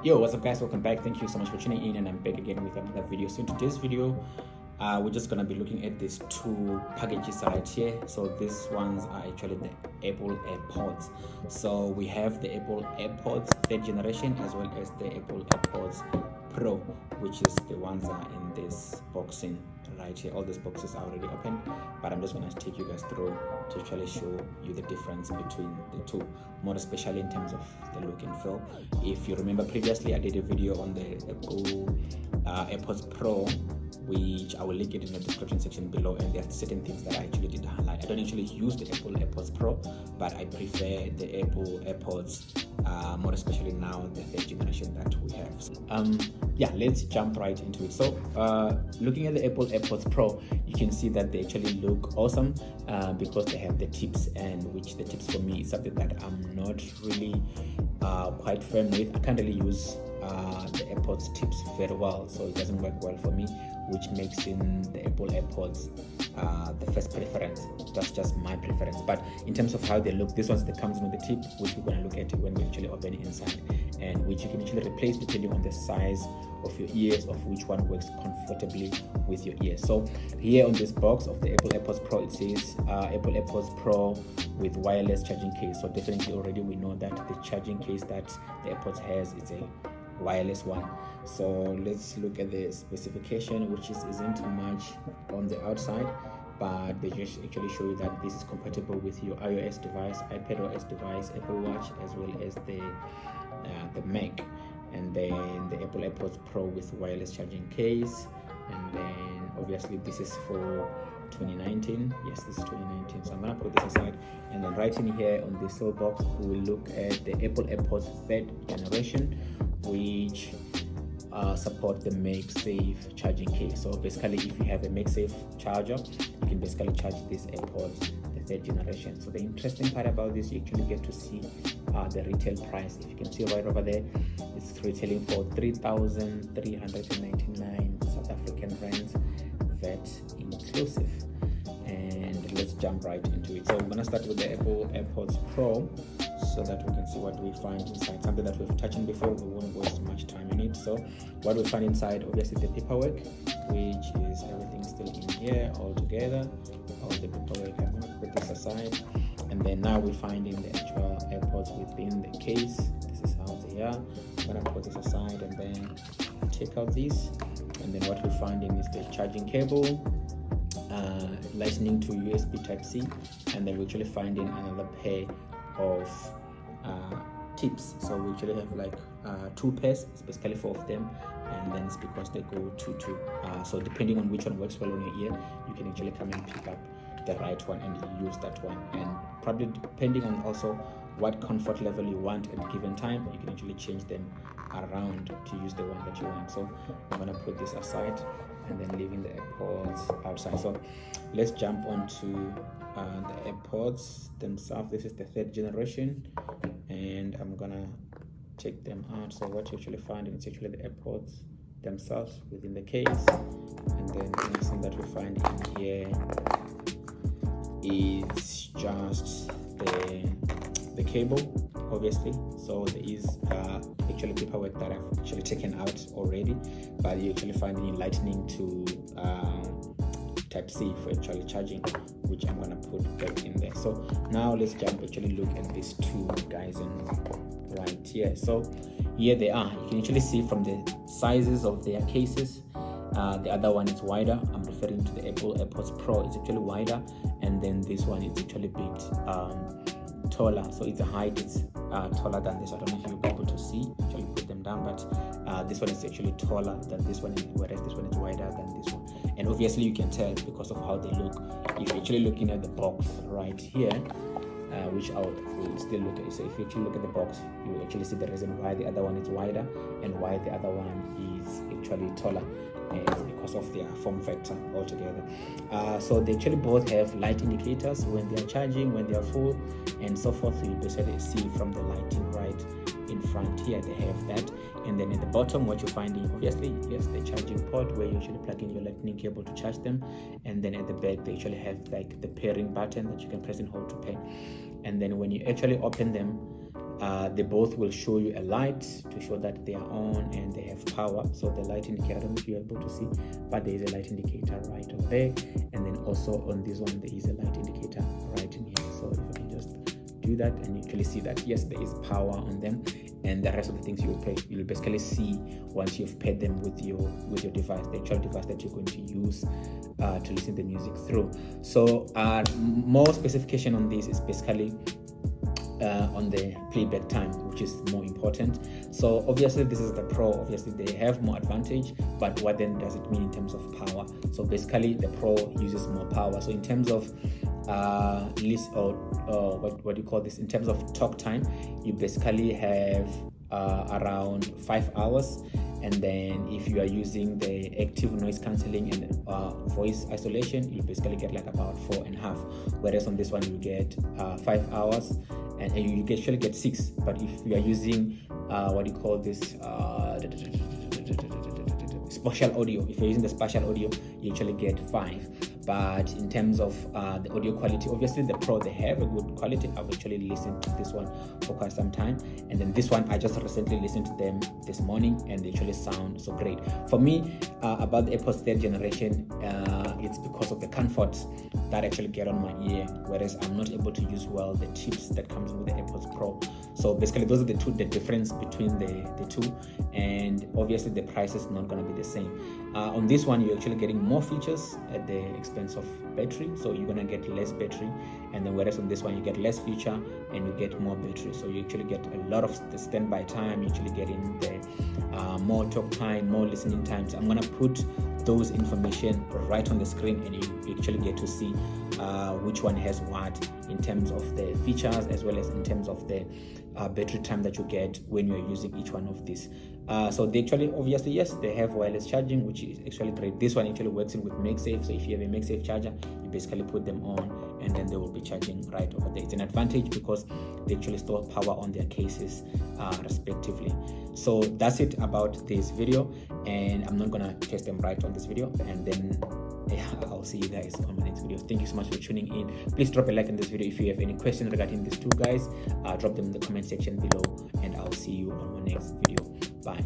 Yo, what's up guys, welcome back. Thank you so much for tuning in, and I'm back again with another video. So in today's video we're just gonna be looking at these two packages right here. So these ones are actually the Apple AirPods. So we have the Apple AirPods 3rd generation as well as the Apple AirPods Pro, which is the ones that are in this boxing right here. All these boxes are already open, but I'm just going to take you guys through to actually show you the difference between the two, more especially in terms of the look and feel. If you remember previously, I did a video on the Apple AirPods Pro, which I will link it in the description section below, and there are certain things that I actually did highlight. I don't actually use the Apple AirPods Pro, but I prefer the Apple AirPods more especially now the 3rd generation that we have. Yeah, let's jump right into it. So looking at the Apple AirPods Pro, you can see that they actually look awesome because they have the tips, and which the tips for me is something that I'm not really quite firm with. I can't really use the AirPods tips very well, so it doesn't work well for me, which makes in the Apple AirPods the first preference. That's just my preference. But in terms of how they look, this one's that comes with the tip, which we're going to look at when we actually open it inside, and which you can actually replace depending on the size of your ears, of which one works comfortably with your ears. So here on this box of the Apple AirPods Pro, it says Apple AirPods Pro with wireless charging case. So definitely already we know that the charging case that the AirPods has is a wireless one. So let's look at the specification, which isn't much on the outside, but they just actually show you that this is compatible with your iOS device, iPadOS device, Apple Watch, as well as the Mac. And then the Apple AirPods Pro with wireless charging case, and then obviously this is for 2019. Yes, this is 2019. So I'm gonna put this aside, and then right in here on this little box we will look at the Apple AirPods 3rd generation, which support the MagSafe charging case. So basically, if you have a MagSafe charger, you can basically charge these AirPods the 3rd generation. So the interesting part about this, you actually get to see the retail price. If you can see right over there, it's retailing for 3,399 South African rands, VAT inclusive. And let's jump right into it. So we're gonna start with the Apple AirPods Pro, so that we can see what we find inside. Something that we've touched on before, we won't waste much time in it. So what we find inside, obviously the paperwork, which is everything still in here all together, all the paperwork. I'm gonna put this aside, and then now we find in the actual AirPods within the case. This is how they are. I'm gonna put this aside and then take out this, and then what we find in is the charging cable, lightning to USB Type-C, and then we actually find in another pair of tips. So we actually have like 2 pairs, basically 4 of them, and then it's because they go 2-2. So depending on which one works well on your ear, you can actually come and pick up the right one and use that one, and probably depending on also what comfort level you want at a given time, you can actually change them around to use the one that you want. So I'm gonna put this aside and then leaving the AirPods outside. So let's jump onto the AirPods themselves. This is the 3rd generation, and I'm gonna check them out. So what you actually find is actually the AirPods themselves within the case, and then the next thing that we find in here is just the cable, obviously. So there is actually paperwork that I've actually taken out already, but you actually find in lightning to Type-C for actually charging, which I'm gonna put back in there. So now let's jump actually look at these two guys in right here. So here they are. You can actually see from the sizes of their cases. The other one is wider. I'm referring to the Apple AirPods Pro. It's actually wider, and then this one is actually a bit taller. So its height is taller than this. I don't know if you'll be able to see. Actually put them down, but this one is actually taller than this one, whereas this one is wider than this one. And obviously you can tell because of how they look. If you're actually looking at the box right here, which I will still look at. So if you actually look at the box, you will actually see the reason why the other one is wider and why the other one is actually taller. It's because of their form factor altogether. So they actually both have light indicators when they are charging, when they are full, and so forth. You basically see from the lighting right in front here, they have that. And then at the bottom, what you're finding, obviously, yes, the charging port where you actually plug in your lightning cable to charge them. And then at the back, they actually have like the pairing button that you can press and hold to pair. And then when you actually open them, They both will show you a light to show that they are on and they have power. So the light indicator, I don't know if you're able to see, but there is a light indicator right over there. And then also on this one, there is a light indicator right in here. So if you can just do that and you actually see that yes, there is power on them, and the rest of the things you'll basically see once you've paired them with your device, the actual device that you're going to use to listen to the music through. So more specification on this is basically on the playback time, which is more important. So obviously this is the Pro, obviously they have more advantage, but what then does it mean in terms of power? So basically the Pro uses more power. So in terms of what do you call this, in terms of talk time, you basically have around 5 hours, and then if you are using the active noise cancelling and voice isolation, you basically get like about 4.5, whereas on this one you get 5 hours and you actually get 6. But if you are using what do you call this, spatial audio, if you're using the spatial audio, you actually get 5. But in terms of the audio quality, obviously the Pro, they have a good quality. I've actually listened to this one for quite some time, and then this one I just recently listened to them this morning, and they actually sound so great. For me, about the AirPods 3rd generation, it's because of the comfort that I actually get on my ear, whereas I'm not able to use well the chips that comes with the AirPods Pro. So basically those are the difference between the two, and obviously the price is not going to be the same. On this one, you're actually getting more features at the expense of battery, so you're going to get less battery, and then whereas on this one you get less feature and you get more battery, so you actually get a lot of the standby time, you actually get in the more talk time, more listening times. I'm going to put those information right on the screen, and you actually get to see which one has what in terms of the features as well as in terms of the battery time that you get when you're using each one of these. So they actually, obviously, yes, they have wireless charging, which is actually great. This one actually works in with MagSafe, so if you have a MagSafe charger, you basically put them on and then they will be charging right over there. It's an advantage because they actually store power on their cases respectively. So that's it about this video, and I'm not gonna test them right on this video, and then I'll see you guys on my next video. Thank you so much for tuning in. Please drop a like in this video. If you have any questions regarding these two guys, drop them in the comment section below, and I'll see you on my next video. Bye.